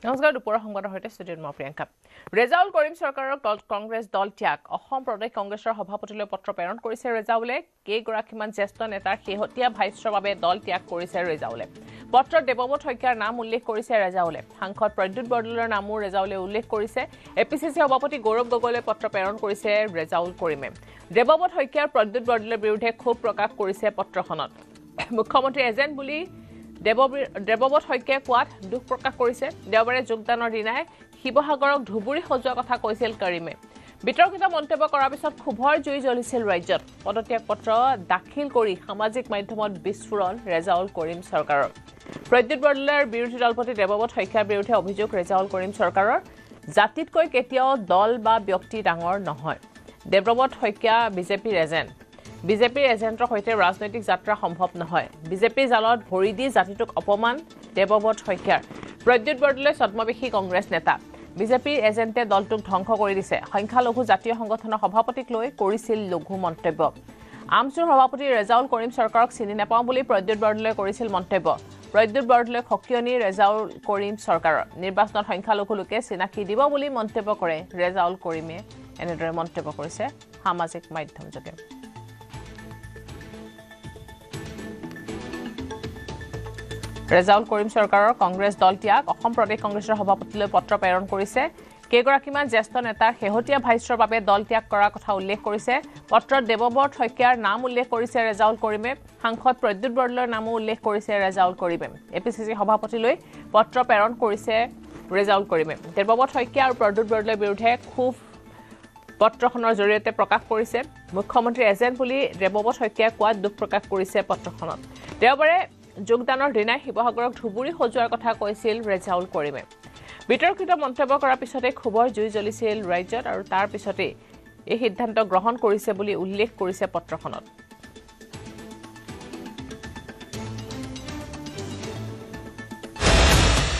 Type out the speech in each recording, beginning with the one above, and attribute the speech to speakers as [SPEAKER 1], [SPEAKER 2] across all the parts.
[SPEAKER 1] নমস্কাৰ দুপৰীয়া সংবাদৰ সৈতে ষ্টুডিঅ'ত মই প্ৰিয়ংকা ৰেজাউল কৰিম চৰকাৰৰ কংগ্ৰেছ দল ত্যাগ অসম প্ৰদেশ কংগ্ৰেছৰ সভাপতিলৈ পত্ৰ প্ৰেৰণ কৰিছে ৰেজাউলে কেইগৰাকীমান জ্যেষ্ঠ নেতাৰ শেহতীয়া ভাষ্যৰ বাবে দল ত্যাগ কৰিছে ৰেজাউলে পত্ৰত দেৱব্ৰত শইকীয়াৰ নাম উল্লেখ কৰিছে ৰেজাউলে সাংসদ প্ৰদ্যুৎ বৰদলৈৰ নামো ৰেজাউলে উল্লেখ কৰিছে এপিচিচি সভাপতি গৌৰৱ গগৈলৈ পত্ৰ প্ৰেৰণ কৰিছে ৰেজাউল কৰিমে দেৱব্ৰত শইকীয়াৰ প্ৰদ্যুৎ বৰদলৈৰ বিৰুদ্ধে ক্ষোভ প্ৰকাশ কৰিছে পত্ৰখনত মুখ্যমন্ত্ৰী এজেণ্ট বুলি দেৱব্ৰত শইকীয়াই কোৱাত দুখ প্ৰকাশ কৰিছে দেওবাৰে যোগদানৰ দিনাই শিৱসাগৰক ধুবুৰী সজোৱা কথা কৈছিল কৰিমে বিতৰ্কিত মন্তব্য কৰাৰ পিছত ক্ষোভৰ জুই জ্বলিছিল ৰাজ্যত পদত্যাগ পত্ৰ দাখিল কৰি সামাজিক মাধ্যমত বিস্ফোৰণ ৰেজাউল কৰিম চৰকাৰৰ প্ৰদ্যুৎ বৰদলৈৰ বিৰোধী দলপতি দেৱব্ৰত শইকীয়াৰ বিৰুদ্ধে অভিযোগ ৰেজাউল কৰিম চৰকাৰৰ জাতিতকৈ কেতিয়াও দল বা ব্যক্তি ডাঙৰ নহয় দেৱব্ৰত শইকীয়া বিজেপিৰ এজেণ্ট বিজেপিৰ এজেণ্টৰ সৈতে ৰাজনৈতিক যাত্ৰা সম্ভৱ নহয় বিজেপিৰ জালত ভৰি দি জাতিটোক অপমান দেৱব্ৰত শইকীয়াৰ প্ৰদ্যুৎ বৰদলৈ ছদ্মবেশী কংগ্ৰেছ নেতা বিজেপিৰ এজেণ্টে দলটোক ধ্বংস কৰি দিছে সংখ্যালঘু জাতীয় সংগঠনৰ সভাপতিক লৈ কৰিছিল লঘু মন্তব্য আমচুৰ সভাপতি ৰেজাউল কৰিম চৰকাৰক চিনি নাপাওঁ বুলি প্ৰদ্যুৎ বৰদলৈ কৰিছিল মন্তব্য প্ৰদ্যুৎ বৰদলৈ সকিয়নি ৰেজাউল কৰিম চৰকাৰৰ নিৰ্বাচনত সংখ্যালঘু লোকে চিনাকি দিব বুলি মন্তব্য কৰে ৰেজাউল কৰিমে এনেদৰে মন্তব্য কৰিছে সামাজিক মাধ্যমযোগে ৰেজাউল কৰিম চৰকাৰৰ কংগ্ৰেছ দল ত্যাগ অসম প্ৰদেশ কংগ্ৰেছৰ সভাপতিলৈ পত্ৰ প্ৰেৰণ কৰিছে কেইগৰাকীমান জ্যেষ্ঠ নেতাৰ শেহতীয়া ভাষ্যৰ বাবে দল ত্যাগ কৰাৰ কথা উল্লেখ কৰিছে পত্ৰত দেৱব্ৰত শইকীয়াৰ নাম উল্লেখ কৰিছে ৰেজাউল কৰিমে সাংসদ প্ৰদ্যুৎ বৰদলৈৰ নামো উল্লেখ কৰিছে ৰেজাউল কৰিমে এপিচিচি সভাপতিলৈ পত্ৰ প্ৰেৰণ কৰিছে ৰেজাউল কৰিমে দেৱব্ৰত শইকীয়া আৰু প্ৰদ্যুৎ বৰদলৈৰ বিৰুদ্ধে ক্ষোভ পত্ৰখনৰ জৰিয়তে প্ৰকাশ কৰিছে মুখ্যমন্ত্ৰী এজেণ্ট বুলি দেৱব্ৰত শইকীয়াই কোৱাত দুখ প্ৰকাশ কৰিছে পত্ৰখনত দেওবাৰে যোগদানৰ দিনাই শিৱসাগৰক ধুবুৰী সজোৱাৰ কথা কৈছিল ৰেজাউল কৰিমে বিতৰ্কিত মন্তব্য কৰাৰ পিছতে ক্ষোভৰ জুই জ্বলিছিল ৰাজ্যত আৰু তাৰ পিছতে এই সিদ্ধান্ত গ্ৰহণ কৰিছে বুলি উল্লেখ কৰিছে পত্ৰখনত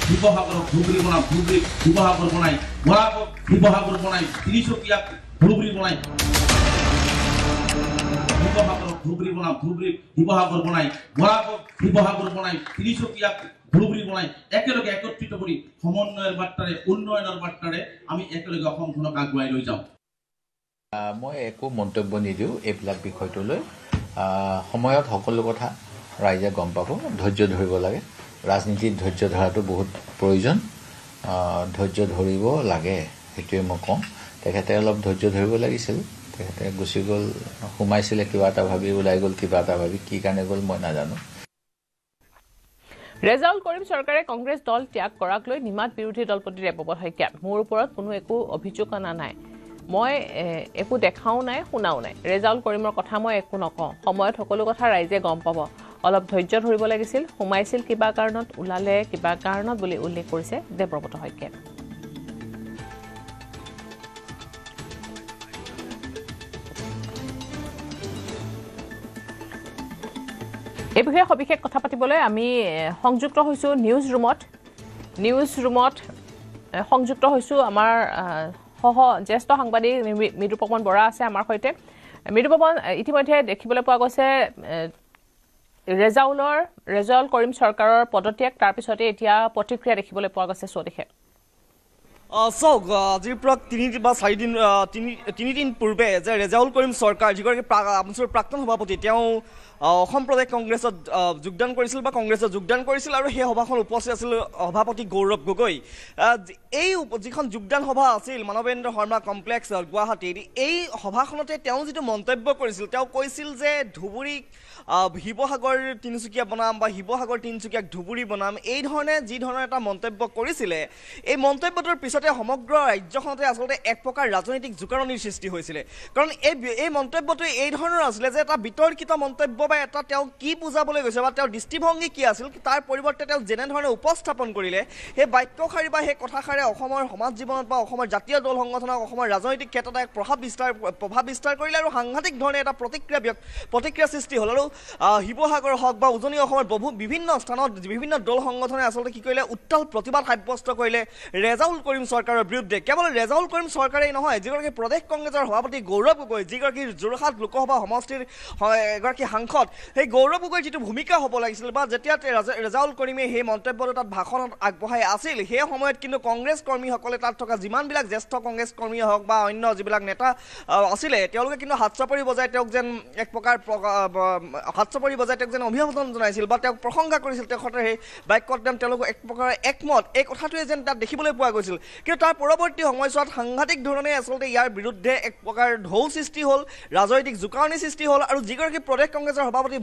[SPEAKER 2] শিৱসাগৰক ধুবুৰী বনাই শিৱসাগৰ বনাই বৰাকক শিৱসাগৰ বনাই তিনিচুকীয়াক ধুবুৰী বনাই শিৱসাগৰক ধুবুৰী শিৱসাগৰ বনাই বৰাকক শিৱসাগৰ বনাই তিনিচুকীয়াক ধুবুৰী বনাই একেলগে একত্ৰিত কৰি সমন্বয়ৰ বাৰ্তাৰে উন্নয়নৰ বাৰ্তাৰে আমি একেলগে অসমখনক আগুৱাই লৈ যাওঁ
[SPEAKER 3] মই একো মন্তব্য নিদিওঁ এইবিলাক বিষয়টোলৈ সময়ত সকলো কথা ৰাইজে গম পাব ধৈৰ্য ধৰিব লাগে ৰাজনীতিত ধৈৰ্য ধৰাটো বহুত প্ৰয়োজন ধৈৰ্য ধৰিব লাগে সেইটোৱে মই কওঁ তেখেতে অলপ ধৈৰ্য ধৰিব লাগিছিল তেখেতে গুচি গ'ল সোমাইছিলে কিবা এটা ভাবি ওলাই গ'ল কিবা এটা ভাবি কি কাৰণে গ'ল মই নাজানো
[SPEAKER 1] ৰেজাউল কৰিম চৰকাৰে কংগ্ৰেছ দল ত্যাগ কৰাক লৈ নিমাত বিৰোধী দলপতি দেৱব্ৰত শইকীয়া মোৰ ওপৰত কোনো একো অভিযোগ অনা নাই মই একো দেখাও নাই শুনাও নাই ৰেজাউল কৰিমৰ কথা মই একো নকওঁ সময়ত সকলো কথা ৰাইজে গম পাব অলপ ধৈৰ্য ধৰিব লাগিছিল সোমাইছিল কিবা কাৰণত ওলালে কিবা কাৰণত বুলি উল্লেখ কৰিছে দেৱব্ৰত শইকীয়াই এই বিষয়ে সবিশেষ কথা পাতিবলৈ আমি সংযুক্ত হৈছোঁ নিউজ ৰুমত সংযুক্ত হৈছোঁ আমাৰ জ্যেষ্ঠ সাংবাদিক মৃদুপৱন বৰা আছে আমাৰ সৈতে মৃদুপৱন ইতিমধ্যে দেখিবলৈ পোৱা গৈছে ৰেজাউল কৰিম চৰকাৰৰ পদত্যাগ তাৰপিছতে এতিয়া প্ৰতিক্ৰিয়া দেখিবলৈ পোৱা গৈছে স্বদেশে
[SPEAKER 4] চাওক আজিৰ পৰা তিনিদিন পূৰ্বে যে ৰেজাউল কৰিম চৰকাৰ যিগৰাকী আমচুৰ প্ৰাক্তন সভাপতি তেওঁ অসম প্ৰদেশ কংগ্ৰেছত যোগদান কৰিছিল বা কংগ্ৰেছত যোগদান কৰিছিল আৰু সেই সভাখন উপস্থিত আছিল সভাপতি গৌৰৱ গগৈ এই যিখন যোগদান সভা আছিল মানৱেন্দ্ৰ শৰ্মা কমপ্লেক্স গুৱাহাটীত এই সভাখনতে তেওঁ যিটো মন্তব্য কৰিছিল তেওঁ কৈছিল যে ধুবুৰীক শিৱসাগৰ তিনিচুকীয়া বনাম বা শিৱসাগৰ তিনিচুকীয়াক ধুবুৰী বনাম এই ধৰণে যি ধৰণৰ এটা মন্তব্য কৰিছিলে এই মন্তব্যটোৰ পিছতে সমগ্ৰ ৰাজ্যখনতে আচলতে এক প্ৰকাৰ ৰাজনৈতিক জোকাৰণিৰ সৃষ্টি হৈছিলে কাৰণ এই মন্তব্যটো এই ধৰণৰ আছিলে যে এটা বিতৰ্কিত মন্তব্য বা এটা তেওঁ কি বুজাবলৈ গৈছে বা তেওঁৰ দৃষ্টিভংগী কি আছিল তাৰ পৰিৱৰ্তে তেওঁ যেনেধৰণে উপস্থাপন কৰিলে সেই বাক্যশাৰী বা সেই কথাষাৰে অসমৰ সমাজ জীৱনত বা অসমৰ জাতীয় দল সংগঠনক অসমৰ ৰাজনৈতিক ক্ষেত্ৰত এক প্ৰভাৱ বিস্তাৰ কৰিলে আৰু সাংঘাতিক ধৰণে এটা প্ৰতিক্ৰিয়া সৃষ্টি হ'ল আৰু শিৱসাগৰ হওক বা উজনি অসমৰ বিভিন্ন স্থানত বিভিন্ন দল সংগঠনে আচলতে কি কৰিলে উত্তাল প্ৰতিবাদ সাব্যস্ত কৰিলে ৰেজাউল কৰিম চৰকাৰৰ বিৰুদ্ধে কেৱল ৰেজাউল কৰিম চৰকাৰেই নহয়, যিগৰাকী প্ৰদেশ কংগ্ৰেছৰ সভাপতি গৌৰৱ গগৈ, যিগৰাকী যোৰহাট লোকসভা সমষ্টিৰ এগৰাকী সাংসদ, সেই গৌৰৱ গগৈৰ যিটো ভূমিকা হ'ব লাগিছিল বা যেতিয়া ৰেজাউল কৰিমে সেই মন্তব্যটো তাত ভাষণত আগবঢ়াই আছিল, সেই সময়ত কিন্তু কংগ্ৰেছ কৰ্মীসকলে তাত থকা যিমানবিলাক জ্যেষ্ঠ কংগ্ৰেছ কৰ্মীয়ে হওক বা অন্য যিবিলাক নেতা আছিলে, তেওঁলোকে কিন্তু হাত চাপৰি বজাই তেওঁক যেন এক প্ৰকাৰ অভিবাদন জনাইছিল বা তেওঁক প্ৰশংসা কৰিছিল। তেখেতৰ সেই বাক্যত তেওঁলোক এক প্ৰকাৰ একমত, এই কথাটোৱে যেন তাত দেখিবলৈ পোৱা গৈছিল। কিন্তু তাৰ পৰৱৰ্তী সময়ছোৱাত সাংঘাতিক ধৰণে আচলতে ইয়াৰ বিৰুদ্ধে এক প্ৰকাৰ ঢৌ সৃষ্টি হ'ল, ৰাজনৈতিক জোকাৰণি সৃষ্টি হ'ল আৰু যিগৰাকী প্ৰদেশ কংগ্ৰেছৰ সভাপতি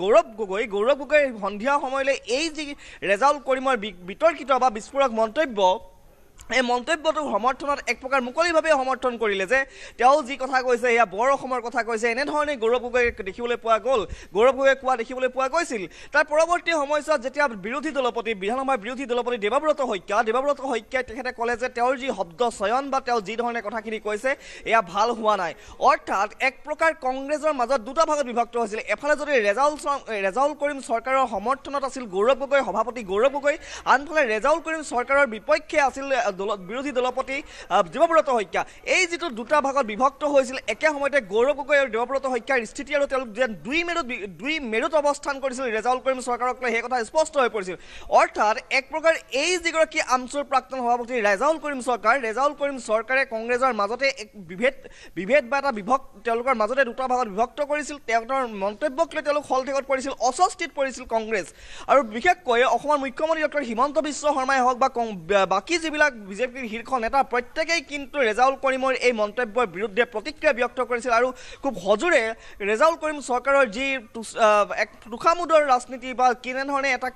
[SPEAKER 4] গৌৰৱ গগৈ সন্ধিয়া সময়লৈ এই যি ৰেজাউল কৰিমৰ বিতৰ্কিত বা বিস্ফোৰক মন্তব্য, এই মন্তব্যটোৰ সমৰ্থনত এক প্ৰকাৰ মুকলিভাৱে সমৰ্থন কৰিলে যে তেওঁ যি কথা কৈছে এয়া বৰ অসমৰ কথা কৈছে, এনেধৰণে গৌৰৱ গগৈ দেখিবলৈ পোৱা গ'ল, গৌৰৱ গগৈ কোৱা দেখিবলৈ পোৱা গৈছিল। তাৰ পৰৱৰ্তী সময়ছোৱাত যেতিয়া বিধানসভাৰ বিৰোধী দলপতি দেৱব্ৰত শইকীয়াই তেখেতে ক'লে যে তেওঁৰ যি শব্দ চয়ন বা তেওঁ যি ধৰণে কথাখিনি কৈছে এয়া ভাল হোৱা নাই। অৰ্থাৎ এক প্ৰকাৰ কংগ্ৰেছৰ মাজত দুটা ভাগত বিভক্ত হৈছিল। এফালে যদি ৰেজাউল কৰিম চৰকাৰৰ সমৰ্থনত আছিল গৌৰৱ গগৈ, সভাপতি গৌৰৱ গগৈ, আনফালে ৰেজাউল কৰিম চৰকাৰৰ বিপক্ষে আছিল বিৰোধী দলপতি দেৱব্ৰত শইকীয়া। এই যিটো দুটা ভাগত বিভক্ত হৈছিল, একে সময়তে গৌৰৱ গগৈ আৰু দেৱব্ৰত শইকীয়াৰ স্থিতি আৰু তেওঁলোক যেন দুই মেৰুত অৱস্থান কৰিছিল ৰেজাউল কৰিম চৰকাৰক লৈ, সেই কথা স্পষ্ট হৈ পৰিছিল। অৰ্থাৎ এক প্ৰকাৰ এই যিগৰাকী আমচুৰ প্ৰাক্তন সভাপতি ৰেজাউল কৰিম চৰকাৰে কংগ্ৰেছৰ মাজতে এক বিভেদ বা এটা তেওঁলোকৰ মাজতে দুটা ভাগত বিভক্ত কৰিছিল। তেওঁলোকৰ মন্তব্যক লৈ তেওঁলোক হলঠেকত পৰিছিল, অস্বস্তিত পৰিছিল কংগ্ৰেছ। আৰু বিশেষকৈ অসমৰ মুখ্যমন্ত্ৰী ডক্টৰ হিমন্ত বিশ্ব শৰ্মাই হওক বা বাকী যিবিলাক বিজেপিৰ শীৰ্ষ নেতা প্ৰত্যেকেই কিন্তু ৰেজাউল কৰিমৰ এই মন্তব্যৰ বিৰুদ্ধে প্ৰতিক্ৰিয়া ব্যক্ত কৰিছিল আৰু খুব সজোৰে ৰেজাউল কৰিম চৰকাৰৰ যি এক তুষামোদৰ ৰাজনীতি বা কেনেধৰণে এটা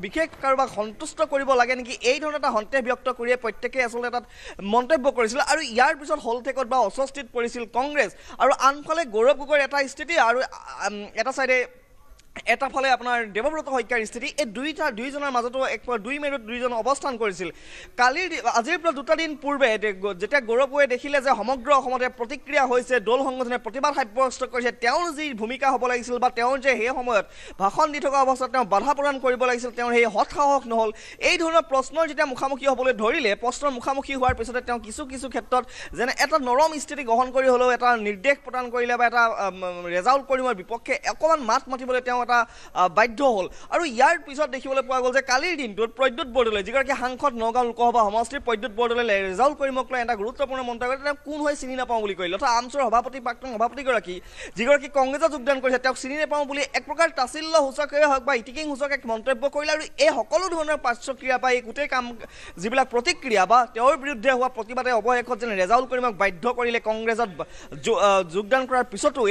[SPEAKER 4] বিশেষ কাৰোবাক সন্তুষ্ট কৰিব লাগে নেকি, এই ধৰণৰ এটা সন্দেহ ব্যক্ত কৰিয়ে প্ৰত্যেকেই আচলতে তাত মন্তব্য কৰিছিল। আৰু ইয়াৰ পিছত হলঠেকত বা অস্বস্তিত পৰিছিল কংগ্ৰেছ। আৰু আনফালে গৌৰৱ গগৈৰ এটা স্থিতি আৰু এটা ফালে আপোনাৰ দেৱব্ৰত শইকীয়াৰ স্থিতি, এই দুইজনৰ মাজতো দুই মেৰুত দুইজন অৱস্থান কৰিছিল। আজিৰ পৰা দুটা দিন পূৰ্বে যেতিয়া গৌৰৱ গগৈয়ে দেখিলে যে সমগ্ৰ অসমতে প্ৰতিক্ৰিয়া হৈছে, দল সংগঠনে প্ৰতিবাদ সাব্যস্ত কৰিছে, তেওঁৰ যি ভূমিকা হ'ব লাগিছিল বা তেওঁৰ যে সেই সময়ত ভাষণ দি থকা অৱস্থাত তেওঁ বাধা প্ৰদান কৰিব লাগিছিল, তেওঁৰ সেই সৎসাহস নহ'ল। এই ধৰণৰ প্ৰশ্নৰ যেতিয়া মুখামুখি হ'বলৈ ধৰিলে, প্ৰশ্নৰ মুখামুখি হোৱাৰ পিছতে তেওঁ কিছু ক্ষেত্ৰত যেনে এটা নৰম স্থিতি গ্ৰহণ কৰি হ'লেও এটা নিৰ্দেশ প্ৰদান কৰিলে বা এটা ৰেজাউল কৰিমৰ বিপক্ষে অকণমান মাত মাতিবলৈ তেওঁ এটা বাধ্য হ'ল। আৰু ইয়াৰ পিছত দেখিবলৈ পোৱা গ'ল যে কালিৰ দিনটোত প্ৰদ্যুৎ বৰদলৈ, যিগৰাকী সাংসদ নগাঁও লোকসভা সমষ্টিৰ, প্ৰদ্যুৎ বৰদলৈ ৰেজাউল কৰিমক লৈ এটা গুৰুত্বপূৰ্ণ মন্তব্য কৰিলে। তেওঁ কোন হৈ চিনি নাপাওঁ বুলি কৈছিল, অৰ্থাৎ আমচুৰ প্ৰাক্তন সভাপতিগৰাকী যিগৰাকী কংগ্ৰেছত যোগদান কৰিছে তেওঁক চিনি নাপাওঁ বুলি এক প্ৰকাৰ তাচিল্য সূচকেই হওক বা ইটিকিং সূচক এক মন্তব্য কৰিলে। আৰু এই সকলো ধৰণৰ পাৰ্শ্বক্ৰিয়া বা এই গোটেই যিবিলাক প্ৰতিক্ৰিয়া বা তেওঁৰ বিৰুদ্ধে হোৱা প্ৰতিবাদে অৱশেষত যেন ৰেজাউল কৰিমক বাধ্য কৰিলে কংগ্ৰেছত যোগদান কৰাৰ পিছতো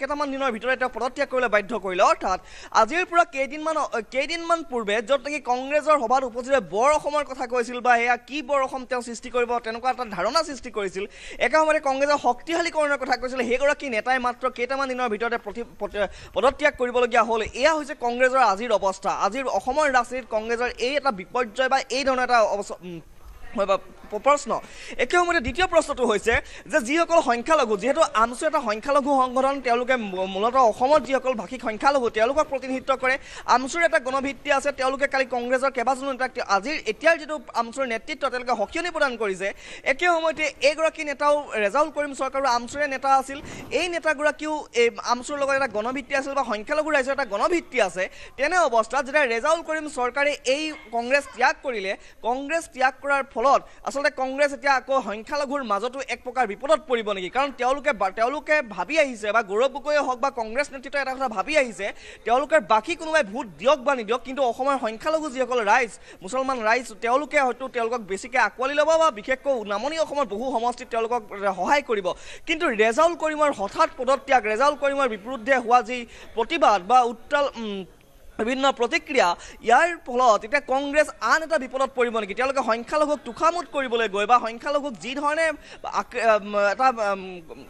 [SPEAKER 4] কেইটামান দিনৰ ভিতৰতে তেওঁ পদত্যাগ কৰিবলৈ বাধ্য কৰিলে। অৰ্থাৎ আজিৰ পৰা কেইদিনমান পূৰ্বে য'ত নেকি কংগ্ৰেছৰ সভাত উপস্থিত বৰ অসমৰ কথা কৈছিল বা এয়া কি বৰ অসম তেওঁ সৃষ্টি কৰিব তেনেকুৱা এটা ধাৰণা সৃষ্টি কৰিছিল, একে সময়তে কংগ্ৰেছৰ শক্তিশালীকৰণৰ কথা কৈছিল, সেইগৰাকী নেতাই মাত্ৰ কেইটামান দিনৰ ভিতৰতে পদত্যাগ কৰিবলগীয়া হ'ল। এয়া হৈছে কংগ্ৰেছৰ আজিৰ অৱস্থা। আজিৰ অসমৰ ৰাজনীতিত কংগ্ৰেছৰ এই এটা বিপৰ্যয় বা এই ধৰণৰ এটা প্ৰশ্ন। একে সময়তে দ্বিতীয় প্ৰশ্নটো হৈছে যে যিসকল সংখ্যালঘু, যিহেতু আমচু এটা সংখ্যালঘু সংগঠন, তেওঁলোকে মূলতঃ অসমত যিসকল ভাষিক সংখ্যালঘু তেওঁলোকক প্ৰতিনিধিত্ব কৰে। আমচুৰ এটা গণভিত্তি আছে, তেওঁলোকে কালি কংগ্ৰেছৰ কেইবাজনো নেতাক এতিয়াৰ যিটো আমচুৰ নেতৃত্ব তেওঁলোকে সকিয়নি প্ৰদান কৰিছে। একে সময়তে এইগৰাকী নেতাও ৰেজাউল কৰিম চৰকাৰৰ আমচুৰে নেতা আছিল। এই নেতাগৰাকীও এই আমচুৰ লগত এটা গণভিত্তি আছিল বা সংখ্যালঘু ৰাইজৰ এটা গণভিত্তি আছে। তেনে অৱস্থাত যেতিয়া ৰেজাউল কৰিম চৰকাৰে এই কংগ্ৰেছ ত্যাগ কৰাৰ ফলত আচলতে কংগ্ৰেছ এতিয়া আকৌ সংখ্যালঘুৰ মাজতো এক প্ৰকাৰ বিপদত পৰিব নেকি? কাৰণ তেওঁলোকে ভাবি আহিছে বা গৌৰৱ গগৈয়ে হওক বা কংগ্ৰেছ নেতৃত্বই এটা কথা ভাবি আহিছে, তেওঁলোকে বাকী কোনোবাই ভোট দিয়ক বা নিদিয়ক, কিন্তু অসমৰ সংখ্যালঘু যিসকল ৰাইজ, মুছলমান ৰাইজ, তেওঁলোকে হয়তো তেওঁলোকক বেছিকৈ আঁকোৱালি ল'ব বা বিশেষকৈ নামনি অসমৰ বহু সমষ্টিত তেওঁলোকক সহায় কৰিব। কিন্তু ৰেজাউল কৰিমৰ হঠাৎ পদত্যাগ, ৰেজাউল কৰিমৰ বিৰুদ্ধে হোৱা যি প্ৰতিবাদ বা বিভিন্ন প্ৰতিক্ৰিয়া, ইয়াৰ ফলত এতিয়া কংগ্ৰেছ আন এটা বিপদত পৰিব নেকি? তেওঁলোকে সংখ্যালঘুক তোষামোদ কৰিবলৈ গৈ বা সংখ্যালঘুক যি ধৰণে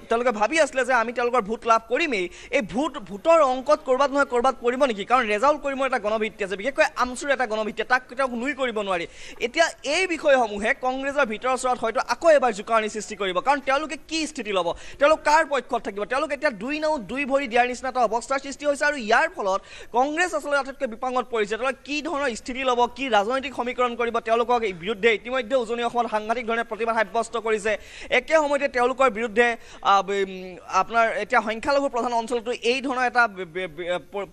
[SPEAKER 4] তেওঁলোকে ভাবি আছিলে যে আমি তেওঁলোকৰ ভোট লাভ কৰিমেই, এই ভোটৰ অংকত ক'ৰবাত নহয় ক'ৰবাত পৰিব নেকি? কাৰণ ৰেজাউল কৰিমৰ এটা গণভিত্তি আছে, বিশেষকৈ আমচুৰ এটা গণভিত্তি, তাক কেতিয়াও নুই কৰিব নোৱাৰি। এতিয়া এই বিষয়সমূহে কংগ্ৰেছৰ ভিতৰ চোৱাত হয়তো আকৌ এবাৰ জোকাৰণি সৃষ্টি কৰিব। কাৰণ তেওঁলোকে কি স্থিতি ল'ব, তেওঁলোক কাৰ পক্ষত থাকিব? তেওঁলোক এতিয়া দুই নাও দুই ভৰি দিয়াৰ নিচিনা এটা অৱস্থাৰ সৃষ্টি হৈছে। আৰু ইয়াৰ ফলত কংগ্ৰেছ আচলতে আটাইতকৈ বিপাঙত পৰিছে তেওঁলোকে কি ধৰণৰ স্থিতি ল'ব কি ৰাজনৈতিক সমীকৰণ কৰিব তেওঁলোকৰ বিৰুদ্ধে ইতিমধ্যে উজনি অসমত সাংঘাতিক ধৰণে প্ৰতিবাদ সাব্যস্ত কৰিছে একে সময়তে তেওঁলোকৰ বিৰুদ্ধে আপোনাৰ এতিয়া সংখ্যালঘু প্ৰধান অঞ্চলটো এই ধৰণৰ এটা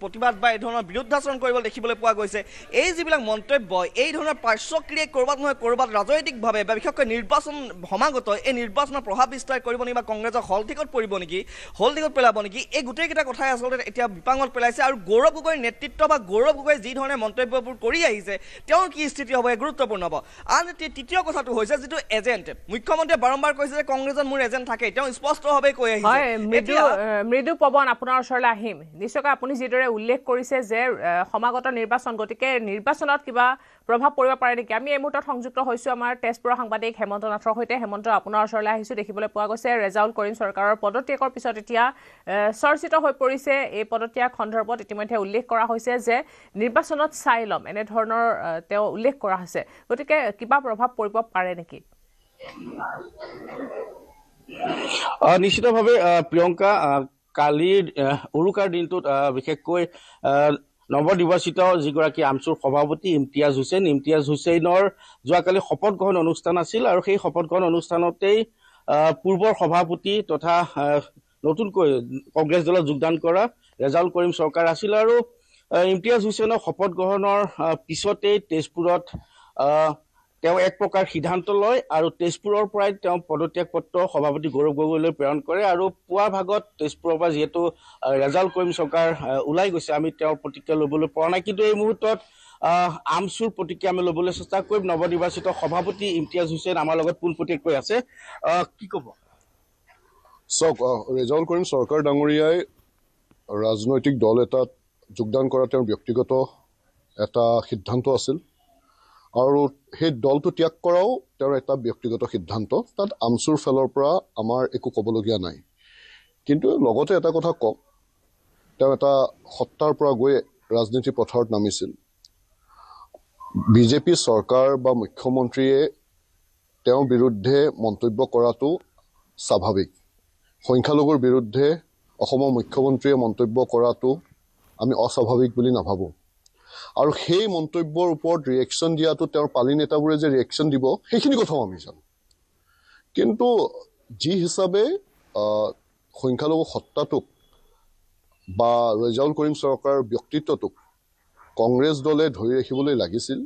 [SPEAKER 4] প্ৰতিবাদ বা এই ধৰণৰ বিৰুদ্ধাচৰণ কৰিব দেখিবলৈ পোৱা গৈছে এই যিবিলাক মন্তব্য এই ধৰণৰ পাৰ্শ্বক্ৰিয়াই ক'ৰবাত নহয় ক'ৰবাত ৰাজনৈতিকভাৱে বা বিশেষকৈ নিৰ্বাচন সমাগত এই নিৰ্বাচনৰ প্ৰভাৱ বিস্তাৰ কৰিব নেকি বা কংগ্ৰেছৰ হলঠিকত পৰিব নেকি হলঠিকত পেলাব নেকি এই গোটেইকেইটা কথাই আচলতে এতিয়া বিপাঙত পেলাইছে আৰু গৌৰৱ গগৈৰ নেতৃত্ব বা গৌৰৱ গগৈ যি ধৰণে মন্তব্যবোৰ কৰি আহিছে তেওঁৰ কি স্থিতি হ'ব গুৰুত্বপূৰ্ণ হ'ব আনহাতে তৃতীয় কথাটো হৈছে যিটো এজেণ্ট মুখ্যমন্ত্ৰীয়ে বাৰম্বাৰ কৈছে যে কংগ্ৰেছত মোৰ এজেণ্ট থাকে তেওঁ স্পষ্টভাৱে কৈ আহিছে
[SPEAKER 1] মৃদু পৱন আপোনাৰ ওচৰলৈ আহিম নিশ্চয়কৈ আপুনি যিদৰে উল্লেখ কৰিছে যে সমাগত নিৰ্বাচন গতিকে নিৰ্বাচনত কিবা প্ৰভাৱ পৰিব পাৰে নেকি আমি এই মুহূৰ্তত সংযুক্ত হৈছোঁ আমাৰ তেজপুৰৰ সাংবাদিক হেমন্ত নাথৰ সৈতে হেমন্ত আপোনাৰ ওচৰলৈ আহিছোঁ দেখিবলৈ পোৱা গৈছে ৰেজাউল কৰিম চৰকাৰৰ পদত্যাগৰ পিছত এতিয়া চৰ্চিত হৈ পৰিছে এই পদত্যাগ সন্দৰ্ভত ইতিমধ্যে উল্লেখ কৰা হৈছে যে নিৰ্বাচনত চাই ল'ম এনেধৰণৰ তেওঁ উল্লেখ কৰা হৈছে গতিকে কিবা প্ৰভাৱ পৰিব পাৰে নেকি
[SPEAKER 5] নিশ্চিতভাৱে প্ৰিয়ংকা কালিৰ উৰুকাৰ দিনটোত বিশেষকৈ নৱনিৰ্বাচিত যিগৰাকী আমচুৰ সভাপতি ইমতিয়াজ হুছেইনৰ যোৱাকালি শপত গ্ৰহণ অনুষ্ঠান আছিল আৰু সেই শপত গ্ৰহণ অনুষ্ঠানতেই পূৰ্বৰ সভাপতি তথা নতুনকৈ কংগ্ৰেছ দলত যোগদান কৰা ৰেজাউল কৰিম চৰকাৰ আছিল আৰু ইমতিয়াজ হুছেইনৰ শপত গ্ৰহণৰ পিছতেই তেজপুৰত তেওঁ এক প্ৰকাৰ সিদ্ধান্ত লয় আৰু তেজপুৰৰ পৰাই তেওঁ পদত্যাগ পত্ৰ সভাপতি গৌৰৱ গগৈলৈ প্ৰেৰণ কৰে আৰু পুৱা ভাগত তেজপুৰৰ পৰা যিহেতু ৰেজাউল কৰিম চৰকাৰ ওলাই গৈছে আমি তেওঁৰ প্ৰতিক্ৰিয়া ল'বলৈ পৰা নাই কিন্তু এই মুহূৰ্তত আমচুৰ প্ৰতিক্ৰিয়া আমি ল'বলৈ চেষ্টা কৰিম নৱনিৰ্বাচিত সভাপতি ইমতিয়াজ হুছেইন আমাৰ লগত পোনপটীয়াকৈ আছে কি ক'ব
[SPEAKER 6] চাওক ৰেজাউল কৰিম চৰকাৰ ডাঙৰীয়াই ৰাজনৈতিক দল এটাত যোগদান কৰা তেওঁৰ ব্যক্তিগত এটা সিদ্ধান্ত আছিল আৰু সেই দলটো ত্যাগ কৰাও তেওঁৰ এটা ব্যক্তিগত সিদ্ধান্ত তাত আমচুৰ ফালৰ পৰা আমাৰ একো ক'বলগীয়া নাই কিন্তু লগতে এটা কথা কওক তেওঁ এটা সত্তাৰ পৰা গৈ ৰাজনীতি পথাৰত নামিছিল বিজেপি চৰকাৰ বা মুখ্যমন্ত্ৰীয়ে তেওঁৰ বিৰুদ্ধে মন্তব্য কৰাটো স্বাভাৱিক সংখ্যালঘুৰ বিৰুদ্ধে অসমৰ মুখ্যমন্ত্ৰীয়ে মন্তব্য কৰাটো আমি অস্বাভাৱিক বুলি নাভাবোঁ আৰু সেই মন্তব্যৰ ওপৰত ৰিয়েকশ্যন দিয়াটো তেওঁৰ পালি নেতাবোৰে যে ৰিয়েকশ্যন দিব সেইখিনি কথাও আমি জানো কিন্তু যি হিচাপে সংখ্যালঘু সত্তাটোক বা ৰেজাউল কৰিম চৰকাৰৰ ব্যক্তিত্বটোক কংগ্ৰেছ দলে ধৰি ৰাখিবলৈ লাগিছিল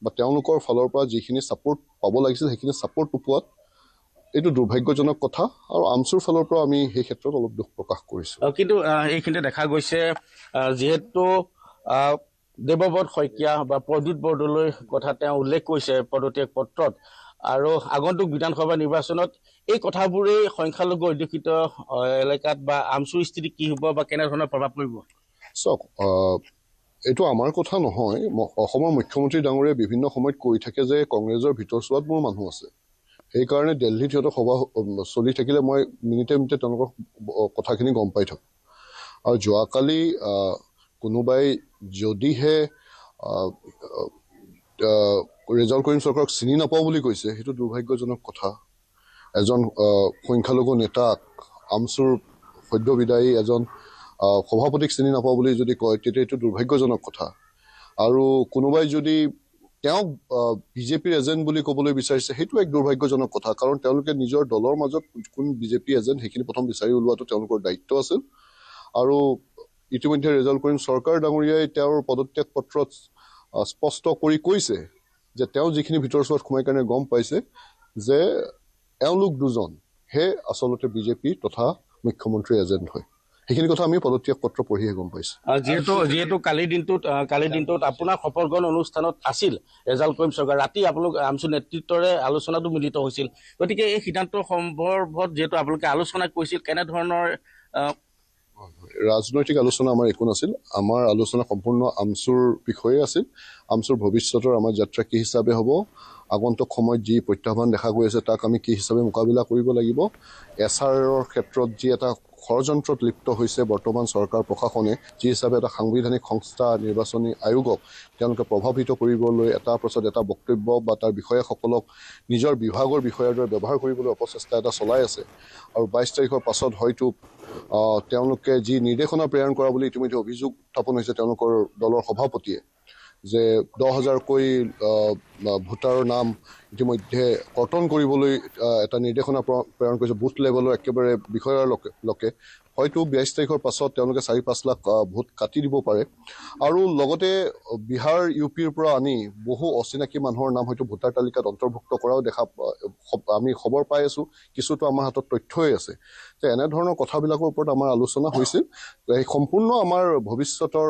[SPEAKER 6] বা তেওঁলোকৰ ফালৰ পৰা যিখিনি ছাপোৰ্ট পাব লাগিছিল সেইখিনি ছাপোৰ্ট নোপোৱাত এইটো দুৰ্ভাগ্যজনক কথা আৰু আমচুৰ ফালৰ পৰা আমি সেই ক্ষেত্ৰত অলপ দুখ প্ৰকাশ কৰিছোঁ
[SPEAKER 5] কিন্তু এইখিনিতে দেখা গৈছে যিহেতু দেৱব্ৰত শইকীয়া বা প্ৰদ্যুৎ বৰদলৈৰ কথা তেওঁ উল্লেখ কৰিছে পদত্যাগ পত্ৰত আৰু আগন্তুক বিধানসভা নিৰ্বাচনত এই কথাবোৰেই সংখ্যালঘু অধ্যুষিত এলেকাত বা আমচুৰ স্থিতি কি হ'ব বা কেনেধৰণৰ প্ৰভাৱ পৰিব
[SPEAKER 6] চাওক এইটো আমাৰ কথা নহয় অসমৰ মুখ্যমন্ত্ৰী ডাঙৰীয়াই বিভিন্ন সময়ত কৈ থাকে যে কংগ্ৰেছৰ ভিতৰচোৱাত মোৰ মানুহ আছে সেইকাৰণে দিল্লীত সিহঁতৰ সভা চলি থাকিলে মই মিনিটে মিনিটে তেওঁলোকৰ কথাখিনি গম পাই থাকোঁ আৰু যোৱাকালি কোনোবাই যদিহে ৰেজাউল কৰিম চৰকাৰক চিনি নাপাওঁ বুলি কৈছে সেইটো দুৰ্ভাগ্যজনক কথা এজন সংখ্যালঘু নেতাক আমচুৰ সদ্য বিদায়ী এজন সভাপতিক চিনি নাপাওঁ বুলি যদি কয় তেতিয়া এইটো দুৰ্ভাগ্যজনক কথা আৰু কোনোবাই যদি তেওঁক বিজেপিৰ এজেণ্ট বুলি ক'বলৈ বিচাৰিছে সেইটো এক দুৰ্ভাগ্যজনক কথা কাৰণ তেওঁলোকে নিজৰ দলৰ মাজত কোন বিজেপি এজেণ্ট সেইখিনি প্ৰথম বিচাৰি ওলোৱাটো তেওঁলোকৰ দায়িত্ব আছিল আৰু ইতিমধ্যে ৰেজাউল কৰিম চৰকাৰ ডাঙৰীয়াই তেওঁৰ পদত্যাগ পত্ৰত স্পষ্ট কৰি কৈছে যে তেওঁ যিখিনি ভিতৰচোৱাত সোমাই কাৰণে গম পাইছে যে এওঁলোক দুজনহে আচলতে বিজেপি তথা মুখ্যমন্ত্ৰীৰ এজেণ্ট হয় সেইখিনি কথা আমি পদত্যাগ পত্ৰ পঢ়িহে গম পাইছোঁ
[SPEAKER 5] যিহেতু কালিৰ দিনটোত আপোনাৰ শপত গ্ৰহণ অনুষ্ঠানত আছিল ৰেজাউল কৰিম চৰকাৰ ৰাতি আপোনালোক আমচুৰ নেতৃত্বৰে আলোচনাটো মিলিত হৈছিল গতিকে এই সিদ্ধান্ত সন্দৰ্ভত যিহেতু আপোনালোকে আলোচনা কৰিছিল কেনেধৰণৰ
[SPEAKER 6] ৰাজনৈতিক আলোচনা আমাৰ একো নাছিল আমাৰ আলোচনা সম্পূৰ্ণ আমচুৰ বিষয়ে আছিল আমচুৰ ভৱিষ্যতৰ আমাৰ যাত্ৰা কি হিচাপে হ'ব আগন্তুক সময়ত যি প্ৰত্যাহ্বান দেখা গৈ আছে তাক আমি কি হিচাপে মোকাবিলা কৰিব লাগিব এছআৰৰ ক্ষেত্ৰত যি এটা ষড়যন্ত্ৰত লিপ্ত হৈছে বৰ্তমান চৰকাৰ প্ৰশাসনে, যি হিচাপে এটা সাংবিধানিক সংস্থা নিৰ্বাচনী আয়োগক তেওঁলোকে প্ৰভাৱিত কৰিবলৈ এটাৰ পাছত এটা বক্তব্য বা তাৰ বিষয়াসকলক নিজৰ বিভাগৰ বিষয়াৰ দৰে ব্যৱহাৰ কৰিবলৈ অপচেষ্টা এটা চলাই আছে। আৰু 22 তাৰিখৰ পাছত হয়তো তেওঁলোকে যি নিৰ্দেশনা প্ৰেৰণ কৰা বুলি ইতিমধ্যে অভিযোগ উত্থাপন হৈছে তেওঁলোকৰ দলৰ সভাপতিয়ে, যে 10,000কৈ ভোটাৰৰ নাম ইতিমধ্যে কৰ্তন কৰিবলৈ এটা নিৰ্দেশনা প্ৰেৰণ কৰিছে বুথ লেভেলৰ একেবাৰে বিষয়াৰ লোকে। হয়তো 22 তাৰিখৰ পাছত তেওঁলোকে 4-5 লাখ ভোট কাটি দিব পাৰে। আৰু লগতে বিহাৰ UPৰ পৰা আনি বহু অচিনাকি মানুহৰ নাম হয়তো ভোটাৰ তালিকাত অন্তৰ্ভুক্ত কৰাও আমি খবৰ পাই আছো, কিছুতো আমাৰ হাতত তথ্যই আছে। যে এনেধৰণৰ কথাবিলাকৰ ওপৰত আমাৰ আলোচনা হৈছিল। এই সম্পূৰ্ণ আমাৰ ভৱিষ্যতৰ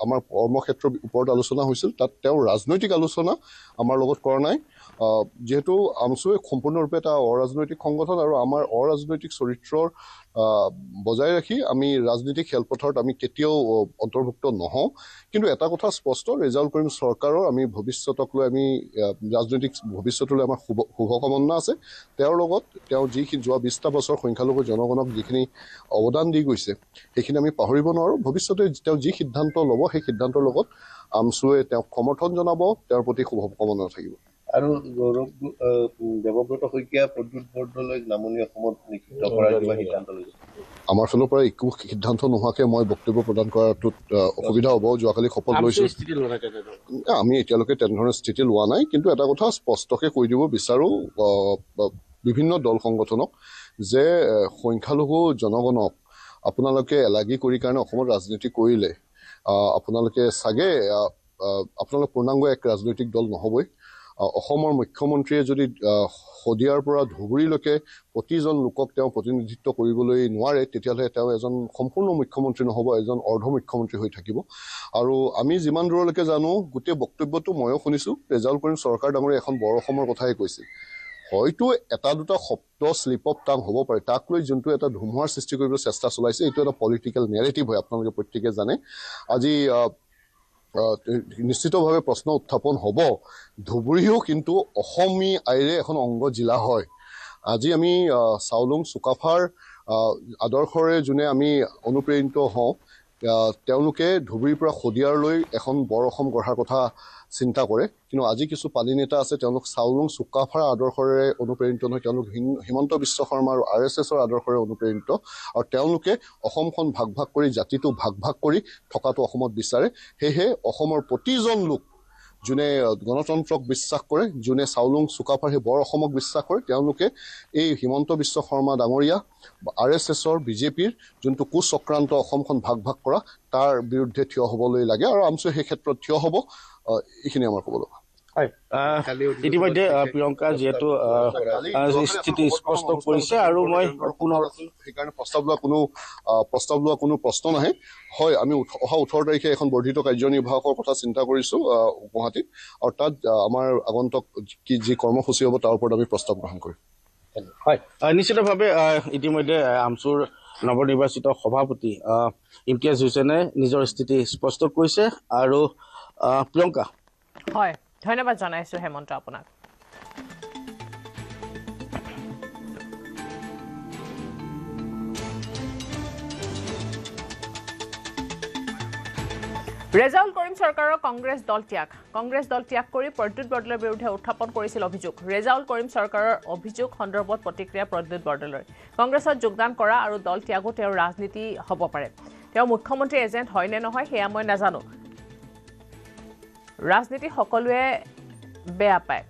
[SPEAKER 6] আমাৰ কৰ্মক্ষেত্ৰৰ ওপৰত আলোচনা হৈছিল। তাত তেওঁ ৰাজনৈতিক আলোচনা আমাৰ লগত কৰা নাই, যিহেতু আমছুৱে সম্পূৰ্ণৰূপে এটা অৰাজনৈতিক সংগঠন আৰু আমাৰ অৰাজনৈতিক চৰিত্ৰৰ বজাই ৰাখি আমি ৰাজনীতিক খেলপথাৰত আমি কেতিয়াও অন্তৰ্ভুক্ত নহওঁ। কিন্তু এটা কথা স্পষ্ট, ৰেজাউল কৰিম চৰকাৰৰ আমি ভৱিষ্যতক লৈ আমি ৰাজনৈতিক ভৱিষ্যতলৈ আমাৰ শুভকামনা আছে। তেওঁৰ লগত তেওঁ যিখিনি যোৱা 20টা বছৰ সংখ্যালঘু জনগণক যিখিনি অৱদান দি গৈছে সেইখিনি আমি পাহৰিব নোৱাৰোঁ। ভৱিষ্যতে তেওঁ যি সিদ্ধান্ত ল'ব সেই সিদ্ধান্তৰ লগত আমছুৱে তেওঁক সমৰ্থন জনাব, তেওঁৰ প্ৰতি শুভকামনা থাকিব।
[SPEAKER 7] আৰু দেৱব্ৰত শইকীয়া প্ৰদ্যুৎ বৰদলৈক নামনি অসমত নিষিদ্ধ কৰাৰ কিবা সিদ্ধান্ত লৈছে?
[SPEAKER 6] আমাৰ ফালৰ পৰা একো সিদ্ধান্ত নোহোৱাকৈ মই বক্তব্য প্ৰদান কৰাটোত অসুবিধা হ'ব। যোৱাকালি শপত লৈছোঁ, আমি এতিয়ালৈকে তেনেধৰণৰ স্থিতি লোৱা নাই। কিন্তু এটা কথা স্পষ্টকৈ কৈ দিব বিচাৰোঁ বিভিন্ন দল সংগঠনক, যে সংখ্যালঘু জনগণক আপোনালোকে এলাগী কৰি কাৰণে অসমত ৰাজনীতি কৰিলে আপোনালোকে চাগে আপোনালোক পূৰ্ণাংগ এক ৰাজনৈতিক দল নহ'বই। অসমৰ মুখ্যমন্ত্ৰীয়ে যদি শদিয়াৰ পৰা ধুবুৰীলৈকে প্ৰতিজন লোকক তেওঁ প্ৰতিনিধিত্ব কৰিবলৈ নোৱাৰে, তেতিয়াহ'লে তেওঁ এজন সম্পূৰ্ণ মুখ্যমন্ত্ৰী নহ'ব, এজন অৰ্ধ মুখ্যমন্ত্ৰী হৈ থাকিব। আৰু আমি যিমান দূৰলৈকে জানো, গোটেই বক্তব্যটো ময়ো শুনিছোঁ, ৰেজাউল কৰিম চৰকাৰ ডাঙৰীয়া এখন বৰ অসমৰ কথাই কৈছিল। হয়তো এটা দুটা শব্দ শ্লিপ অফ টাং হ'ব পাৰে, তাক লৈ যোনটো এটা ধুমুহাৰ সৃষ্টি কৰিবলৈ চেষ্টা চলাইছে, এইটো এটা পলিটিকেল নেৰেটিভ হয়, আপোনালোকে প্ৰত্যেকে জানে। আজি নিশ্চিতভাৱে প্ৰশ্ন উত্থাপন হ'ব, ধুবুৰীও কিন্তু অসমী আইৰে এখন অংগ জিলা হয়। আজি আমি চাউলুং চুকাফাৰ আদৰ্শৰে যোনে আমি অনুপ্ৰেৰিত হওঁ, তেওঁলোকে ধুবুৰীৰ পৰা শদিয়াৰলৈ এখন বৰ অসম গঢ়াৰ কথা চিন্তা কৰে। কিন্তু আজি কিছু পানী নেতা আছে, তেওঁলোক চাউলুং চুকাফাৰ আদৰ্শৰে অনুপ্ৰেৰিত নহয়, তেওঁলোক হিমন্ত বিশ্ব শৰ্মা আৰু RSSৰ আদৰ্শৰে অনুপ্ৰেৰিত। আৰু তেওঁলোকে অসমখন ভাগ ভাগ কৰি, জাতিটো ভাগ ভাগ কৰি থকাটো অসমত বিচাৰে। সেয়েহে অসমৰ প্ৰতিজন লোক যোনে গণতন্ত্ৰক বিশ্বাস কৰে, যোনে চাউলুং চুকাফাৰ সেই বৰ অসমক বিশ্বাস কৰে, তেওঁলোকে এই হিমন্ত বিশ্ব শৰ্মা ডাঙৰীয়া, RSSৰ BJPৰ যোনটো কুচক্ৰান্ত অসমখন ভাগ ভাগ কৰা, তাৰ বিৰুদ্ধে থিয় হ'বলৈ লাগে। আৰু আমছুৱে সেই ক্ষেত্ৰত থিয় হ'ব। এইখিনি আমাৰ ক'ব লগা।
[SPEAKER 5] হয়, ইতিমধ্যে প্ৰিয়ংকা যিহেতু স্থিতি স্পষ্ট কৰিছে আৰু মই পুনৰ
[SPEAKER 6] সেইকাৰণে প্ৰস্তাৱ লোৱা কোনো প্ৰশ্ন নাহে। হয়, আমি অহা 18 তাৰিখে এখন বৰ্ধিত কাৰ্যনিৰ্বাহকৰ কথা চিন্তা কৰিছোঁ গুৱাহাটীত, আৰু তাত আমাৰ আগন্তুক যি কৰ্মসূচী হ'ব তাৰ ওপৰত আমি প্ৰস্তাৱ গ্ৰহণ কৰিম।
[SPEAKER 5] হয়, নিশ্চিতভাৱে ইতিমধ্যে আমছুৰ নৱনিৰ্বাচিত সভাপতি ইমতিয়াজ হুছেইনে নিজৰ স্থিতি স্পষ্ট কৰিছে। আৰু প্ৰিয়ংকা,
[SPEAKER 1] হয়, ধন্যবাদ জনাইছোঁ হেমন্ত আপোনাক। ৰেজাউল কৰিম চৰকাৰৰ কংগ্ৰেছ দল ত্যাগ কৰি প্ৰদ্যুৎ বৰদলৈৰ বিৰুদ্ধে উত্থাপন কৰিছিল অভিযোগ। ৰেজাউল কৰিম চৰকাৰৰ অভিযোগ সন্দৰ্ভত প্ৰতিক্ৰিয়া প্ৰদ্যুৎ বৰদলৈৰ। কংগ্ৰেছত যোগদান কৰা আৰু দল ত্যাগো তেওঁৰ ৰাজনীতি হ'ব পাৰে। তেওঁ মুখ্যমন্ত্ৰী এজেণ্ট হয় নে নহয় সেয়া মই নাজানো। ৰাজনীতি সকলোৱে বেয়া পায়,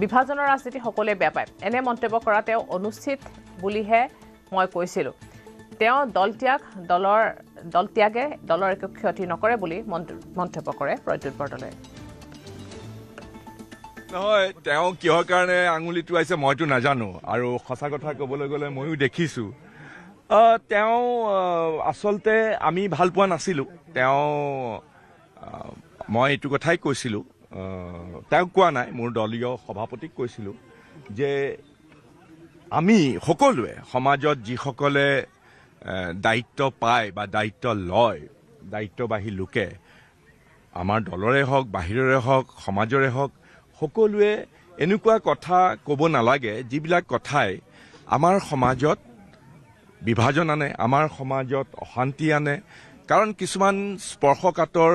[SPEAKER 1] বিভাজনৰ ৰাজনীতি সকলোৱে বেয়া পায়। এনে মন্তব্য কৰা তেওঁ অনুচিত বুলিহে মই কৈছিলোঁ। তেওঁ দল ত্যাগে দলৰ একো ক্ষতি নকৰে বুলি মন্তব্য কৰে প্ৰদ্যুৎ বৰদলৈয়ে।
[SPEAKER 8] নহয়, তেওঁ কিহৰ কাৰণে আঙুলি টোৱাইছে মইতো নাজানো, আৰু সঁচা কথা ক'বলৈ গ'লে ময়ো দেখিছোঁ তেওঁ আচলতে আমি ভাল পোৱা নাছিলোঁ। মই এইটো কথাই কৈছিলোঁ, তেওঁক কোৱা নাই, মোৰ দলীয় সভাপতিক কৈছিলোঁ যে আমি সকলোৱে সমাজত যিসকলে দায়িত্ব পায় বা দায়িত্ব লয়, দায়িত্ববাহী লোকে, আমাৰ দলৰে হওক, বাহিৰৰে হওক, সমাজৰে হওক, সকলোৱে এনেকুৱা কথা ক'ব নালাগে যিবিলাক কথাই আমাৰ সমাজত বিভাজন আনে, আমাৰ সমাজত অশান্তি আনে। কাৰণ কিছুমান স্পৰ্শকাতৰ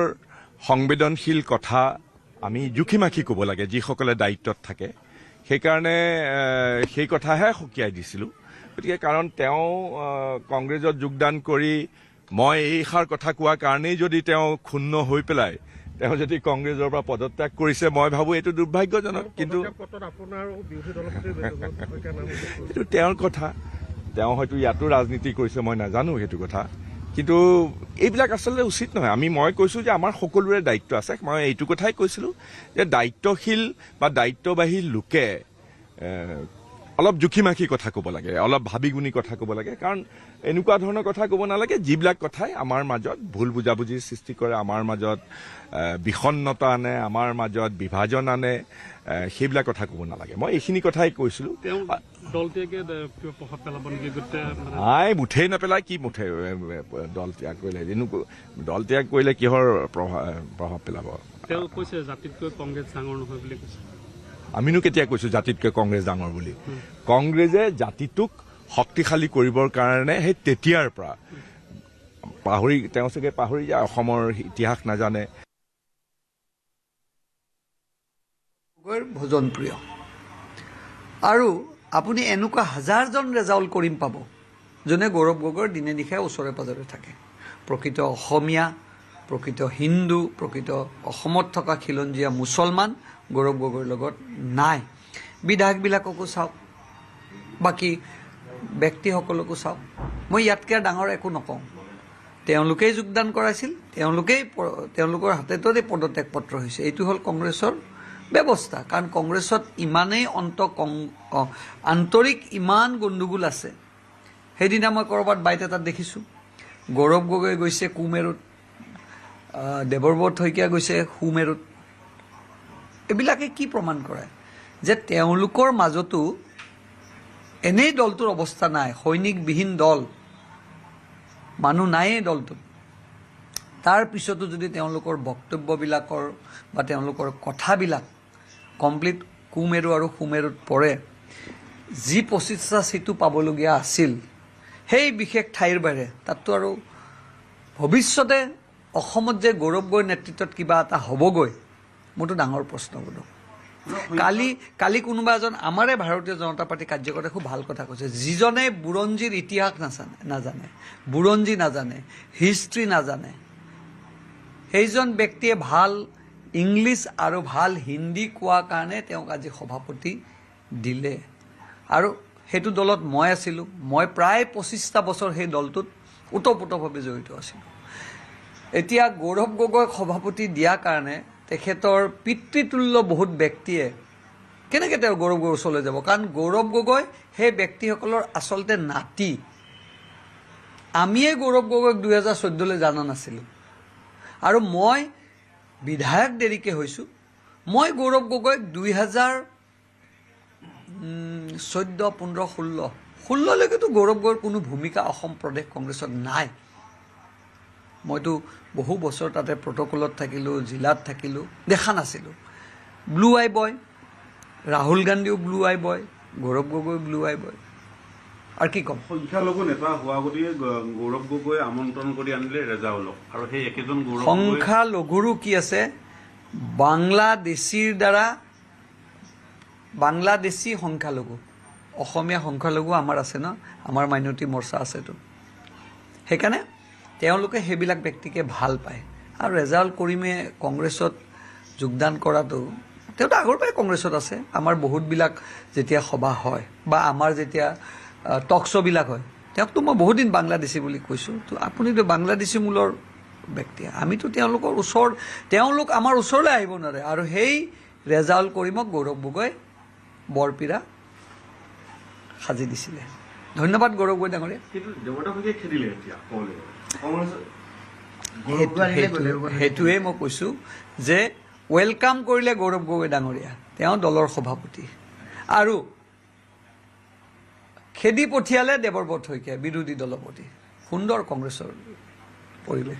[SPEAKER 8] সংবেদনশীল কথা আমি জুখি মাখি ক'ব লাগে যিসকলে দায়িত্বত থাকে। সেইকাৰণে সেই কথাহে সকীয়াই দিছিলোঁ। গতিকে কাৰণ তেওঁ কংগ্ৰেছত যোগদান কৰি মই এইষাৰ কথা কোৱাৰ কাৰণেই যদি তেওঁ ক্ষুণ্ণ হৈ পেলাই তেওঁ যদি কংগ্ৰেছৰ পৰা পদত্যাগ কৰিছে, মই ভাবোঁ এইটো দুৰ্ভাগ্যজনক। কিন্তু এইটো তেওঁৰ কথা, তেওঁ হয়তো ইয়াতো ৰাজনীতি কৰিছে, মই নাজানো সেইটো কথা। কিন্তু এইবিলাক আচলতে উচিত নহয়। মই কৈছোঁ যে আমাৰ সকলোৰে দায়িত্ব আছে। মই এইটো কথাই কৈছিলোঁ যে দায়িত্বশীল বা দায়িত্ববাহী লোকে অলপ জুখি মাখি কথা ক'ব লাগে, অলপ ভাবি গুণি কথা ক'ব লাগে। কাৰণ এনেকুৱা ধৰণৰ কথা ক'ব নালাগে যিবিলাক কথাই আমাৰ মাজত ভুল বুজাবুজিৰ সৃষ্টি কৰে, আমাৰ মাজত বিষণ্ণতা আনে, আমাৰ মাজত বিভাজন আনে, সেইবিলাক কথা ক'ব নালাগে। মই এইখিনি কথাই কৈছিলোঁ। নাই, মুঠেই নেপেলাই। কি মুঠে দল ত্যাগ কৰিলে? দল ত্যাগ কৰিলে কিহৰ প্ৰভাৱ পেলাব?
[SPEAKER 9] তেওঁ কৈছে জাতিতকৈ কংগ্ৰেছ ডাঙৰ নহয় বুলি কৈছে।
[SPEAKER 8] আমিনো কেতিয়া কৈছোঁ জাতিতকৈ কংগ্ৰেছ ডাঙৰ বুলি? কংগ্ৰেছে জাতিটোক শক্তিশালী কৰিবৰ কাৰণে সেই তেতিয়াৰ পৰা তেওঁ চাগে পাহৰি যায়, অসমৰ ইতিহাস নাজানে।
[SPEAKER 10] ভোজন প্ৰিয় আৰু আপুনি এনেকুৱা হাজাৰজন ৰেজাউল কৰিম পাব যোনে গৌৰৱ গগৈৰ দিনে নিশাই ওচৰে পাজৰে থাকে। প্ৰকৃত অসমীয়া, প্ৰকৃত হিন্দু, প্ৰকৃত অসমত থকা খিলঞ্জীয়া মুছলমান গৌৰৱ গগৈৰ লগত নাই। বিধায়কবিলাককো চাওক, বাকী ব্যক্তিসকলকো চাওক। মই ইয়াতকৈ ডাঙৰ একো নকওঁ। তেওঁলোকেই যোগদান কৰাইছিল, তেওঁলোকৰ হাতেততে পদত্যাগ পত্ৰ হৈছে। এইটো হ'ল কংগ্ৰেছৰ ব্যৱস্থা। কাৰণ কংগ্ৰেছত ইমানেই আন্তৰিক ইমান গণ্ডগোল আছে। সেইদিনা মই ক'ৰবাত বাইট এটাত দেখিছোঁ, গৌৰৱ গগৈ গৈছে কুমেৰুত, দেৱব্ৰত শইকীয়া গৈছে সুমেৰুত। এইবিলাকে কি প্ৰমাণ কৰে? যে তেওঁলোকৰ মাজতো এনেই দলটোৰ অৱস্থা নাই, সৈনিকবিহীন দল, মানুহ নায়েই দলটোত। তাৰ পিছতো যদি তেওঁলোকৰ বক্তব্যবিলাকৰ বা তেওঁলোকৰ কথাবিলাক কমপ্লিট কুমেৰু আৰু সুমেৰুত পৰে, যি 25টা চিটো পাবলগীয়া আছিল সেই বিশেষ ঠাইৰ বাহিৰে, তাততো আৰু ভৱিষ্যতে অসমত যে গৌৰৱ গগৈৰ নেতৃত্বত কিবা এটা হ'বগৈ, মোৰতো ডাঙৰ প্ৰশ্ন বোলো। কালি কোনোবা এজন আমাৰে ভাৰতীয় জনতা পাৰ্টীৰ কাৰ্যকৰ্তাই খুব ভাল কথা কৈছে, যিজনে বুৰঞ্জীৰ ইতিহাস নাজানে, বুৰঞ্জী নাজানে, হিষ্ট্ৰী নাজানে, সেইজন ব্যক্তিয়ে ভাল ইংলিছ আৰু ভাল হিন্দী কোৱাৰ কাৰণে তেওঁক আজি সভাপতি দিলে। আৰু সেইটো দলত মই আছিলোঁ। মই প্ৰায় 25টা বছৰ সেই দলটোত ওতঃপ্ৰোতভাৱে জড়িত আছিলোঁ। এতিয়া গৌৰৱ গগৈক সভাপতি দিয়াৰ কাৰণে তেখেতৰ পিতৃতুল্য বহুত ব্যক্তিয়ে কেনেকৈ তেওঁ গৌৰৱ গগৈৰ ওচৰলৈ যাব? কাৰণ গৌৰৱ গগৈ সেই ব্যক্তিসকলৰ আচলতে নাতি। আমিয়ে গৌৰৱ গগৈক 2014লৈ জানা নাছিলোঁ। আৰু মই বিধায়ক দেৰিকৈ হৈছোঁ। মই গৌৰৱ গগৈক 2014, 15, 16লৈকেতো গৌৰৱ গগৈৰ কোনো ভূমিকা অসম প্ৰদেশ কংগ্ৰেছত নাই। মইতো বহু বছৰ তাতে প্ৰট'কলত থাকিলোঁ, জিলাত থাকিলোঁ, দেখা নাছিলোঁ। ব্লু আই বয়, ৰাহুল গান্ধীও ব্লু আই বয়, গৌৰৱ গগৈ ব্লু আই বয়। আৰু কি ক'ম?
[SPEAKER 11] সংখ্যালঘু নেতা হোৱা গতিকে গৌৰৱ গগৈ আমন্ত্ৰণ কৰি আনিলে ৰেজাউলক, আৰু সেই একেজন গৌৰৱ
[SPEAKER 10] সংখ্যালঘুৰো কি আছে? বাংলাদেশীৰ দ্বাৰা বাংলাদেশী সংখ্যালঘু, অসমীয়া সংখ্যালঘু আমাৰ আছে ন, আমাৰ মাইনৰিটি মৰ্চা আছেতো। সেইকাৰণে তেওঁলোকে সেইবিলাক ব্যক্তিকে ভাল পায়। আৰু ৰেজাউল কৰিমে কংগ্ৰেছত যোগদান কৰাটো, তেওঁতো আগৰ পৰাই কংগ্ৰেছত আছে। আমাৰ বহুতবিলাক যেতিয়া সভা হয় বা আমাৰ যেতিয়া টক শ্ব'বিলাক হয়, তেওঁকতো মই বহুত দিন বাংলাদেশী বুলি কৈছোঁ। তো আপুনিতো বাংলাদেশী মূলৰ ব্যক্তি, আমিতো তেওঁলোক আমাৰ ওচৰলৈ আহিব নোৱাৰে। আৰু সেই ৰেজাউল কৰিমক গৌৰৱ গগৈ বৰপীৰা সাজি দিছিলে। ধন্যবাদ গৌৰৱ গগৈ ডাঙৰীয়া। সেইটোৱে মই কৈছোঁ যে ৱেলকাম কৰিলে গৌৰৱ গগৈ ডাঙৰীয়া, তেওঁ দলৰ সভাপতি। আৰু খেদি পঠিয়ালে দেৱব্ৰত শইকীয়া, বিৰোধী দলপতি। সুন্দৰ কংগ্ৰেছৰ পৰিৱেশ।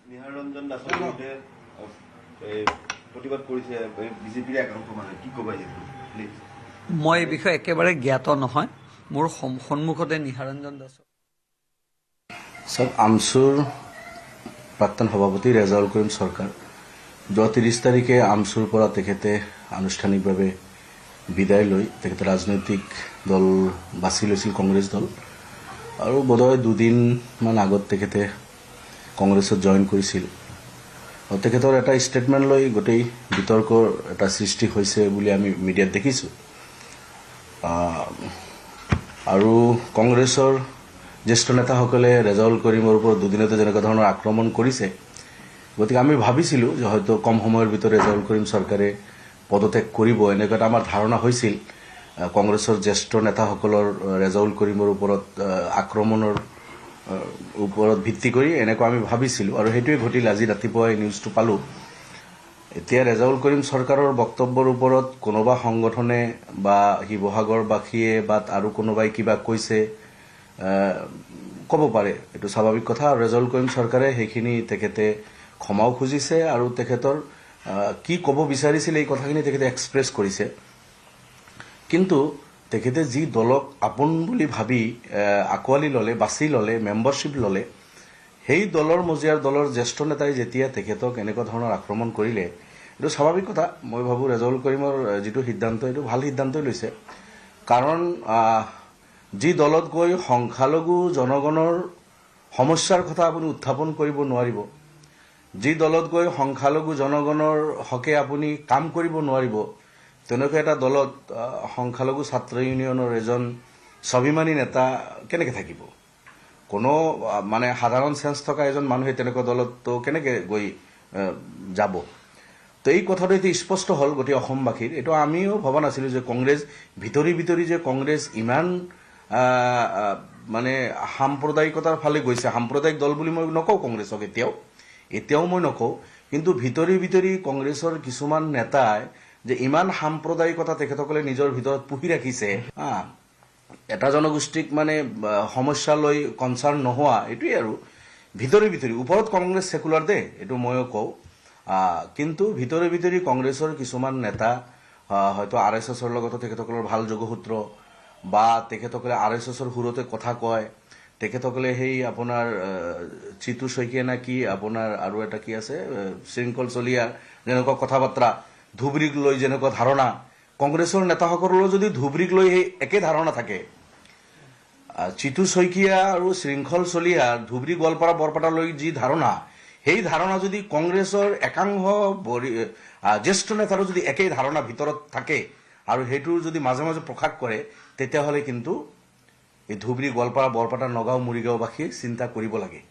[SPEAKER 7] নিহাৰ ৰঞ্জন দাসৰ বিৰুদ্ধে প্ৰতিবাদ কৰিছে বিজেপিৰ একাংশ মানুহে, কি ক'বা?
[SPEAKER 10] মই এই বিষয়ে একেবাৰে জ্ঞাত নহয়। মোৰ সন্মুখতে নিহাৰঞ্জন দাস
[SPEAKER 5] সব আমচুৰ প্ৰাক্তন সভাপতি ৰেজাউল কৰিম চৰকাৰ যোৱা 30 তাৰিখে আমচুৰ পৰা তেখেতে আনুষ্ঠানিকভাৱে বিদায় লৈ তেখেতে ৰাজনৈতিক দল বাছি লৈছিল, কংগ্ৰেছ দল, আৰু বোধহয় 2 দিনমান আগত তেখেতে কংগ্ৰেছত জইন কৰিছিল। তেখেতৰ এটা ষ্টেটমেণ্ট লৈ গোটেই বিতৰ্কৰ এটা সৃষ্টি হৈছে বুলি আমি মিডিয়াত দেখিছোঁ। আৰু কংগ্ৰেছৰ জ্যেষ্ঠ নেতাসকলে ৰেজাউল কৰিমৰ ওপৰত দুদিনতে যেনেকুৱা ধৰণৰ আক্ৰমণ কৰিছে, গতিকে আমি ভাবিছিলোঁ যে হয়তো কম সময়ৰ ভিতৰত ৰেজাউল কৰিম চৰকাৰে পদত্যাগ কৰিব, এনেকুৱা এটা আমাৰ ধাৰণা হৈছিল। কংগ্ৰেছৰ জ্যেষ্ঠ নেতাসকলৰ ৰেজাউল কৰিমৰ ওপৰত আক্ৰমণৰ ওপৰত ভিত্তি কৰি এনেকুৱা আমি ভাবিছিলোঁ, আৰু সেইটোৱে ঘটিল। আজি ৰাতিপুৱাই নিউজটো পালোঁ। এতিয়া ৰেজাউল কৰিম চৰকাৰৰ বক্তব্যৰ ওপৰত কোনোবা সংগঠনে বা শিৱসাগৰবাসীয়ে বা আৰু কোনোবাই কিবা কৈছে ক'ব পাৰে, এইটো স্বাভাৱিক কথা। আৰু ৰেজাউল কৰিম চৰকাৰে সেইখিনি তেখেতে ক্ষমাও খুজিছে, আৰু তেখেতৰ কি ক'ব বিচাৰিছিল এই কথাখিনি তেখেতে এক্সপ্ৰেছ কৰিছে। কিন্তু তেখেতে যি দলক আপোন বুলি ভাবি আঁকোৱালি ল'লে, বাছি ল'লে, মেম্বাৰশ্বিপ ল'লে, সেই দলৰ মজিয়াৰ দলৰ জ্যেষ্ঠ নেতাই যেতিয়া তেখেতক এনেকুৱা ধৰণৰ আক্ৰমণ কৰিলে, এইটো স্বাভাৱিক কথা। মই ভাবোঁ ৰেজাউল কৰিমৰ যিটো সিদ্ধান্ত, এইটো ভাল সিদ্ধান্তই লৈছে। কাৰণ যি দলত গৈ সংখ্যালঘু জনগণৰ সমস্যাৰ কথা আপুনি উত্থাপন কৰিব নোৱাৰিব, যি দলত গৈ সংখ্যালঘু জনগণৰ হকে আপুনি কাম কৰিব নোৱাৰিব, তেনেকুৱা এটা দলত সংখ্যালঘু ছাত্ৰ ইউনিয়নৰ এজন স্বাভিমানী নেতা কেনেকৈ থাকিব? কোনো মানে সাধাৰণ চেঞ্চ থকা এজন মানুহে তেনেকুৱা দলততো কেনেকৈ গৈ যাব? তো এই কথাটো এতিয়া স্পষ্ট হ'ল গোটেই অসমবাসীৰ। এইটো আমিও ভবা নাছিলোঁ যে কংগ্ৰেছ ভিতৰি যে কংগ্ৰেছ ইমান মানে সাম্প্ৰদায়িকতাৰ ফালে গৈছে। সাম্প্ৰদায়িক দল বুলি মই নকওঁ কংগ্ৰেছক, এতিয়াও মই নকওঁ, কিন্তু ভিতৰি কংগ্ৰেছৰ কিছুমান নেতাই যে ইমান সাম্প্ৰদায়িকতা তেখেতসকলে নিজৰ ভিতৰত পুহি ৰাখিছে, এটা জনগোষ্ঠীক মানে সমস্যা লৈ কনচাৰ্ণ নোহোৱা, এইটোৱেই আৰু ভিতৰি ওপৰত কংগ্ৰেছ ছেকুলাৰ দে, এইটো ময়ো কওঁ। কিন্তু ভিতৰি কংগ্ৰেছৰ কিছুমান নেতা হয়তো RSSৰ লগতো তেখেতসকলৰ ভাল যোগসূত্ৰ, বা তেখেতসকলে RSSৰ সুৰতে কথা কয়, তেখেতসকলে সেই আপোনাৰ চিতু শইকীয়া নে কি, আপোনাৰ আৰু এটা কি আছে শৃংখল চলিয়াৰ যেনেকুৱা কথা বাৰ্তা, ধুবুৰীক লৈ যেনেকুৱা ধাৰণা, কংগ্ৰেছৰ নেতাসকলৰো যদি ধুবুৰীক লৈ সেই একে ধাৰণা থাকে, চিতু শইকীয়া আৰু শৃংখল চলিয়াৰ ধুবুৰী গোৱালপাৰা বৰপেটালৈ যি ধাৰণা, সেই ধাৰণা যদি কংগ্ৰেছৰ একাংশ জ্যেষ্ঠ নেতাৰো যদি একেই ধাৰণা ভিতৰত থাকে আৰু সেইটো যদি মাজে প্ৰকাশ কৰে, তেতিয়াহ'লে কিন্তু এই ধুবুৰী গোৱালপাৰা বৰপেটা নগাঁও মৰিগাঁওবাসীয়ে চিন্তা কৰিব লাগে।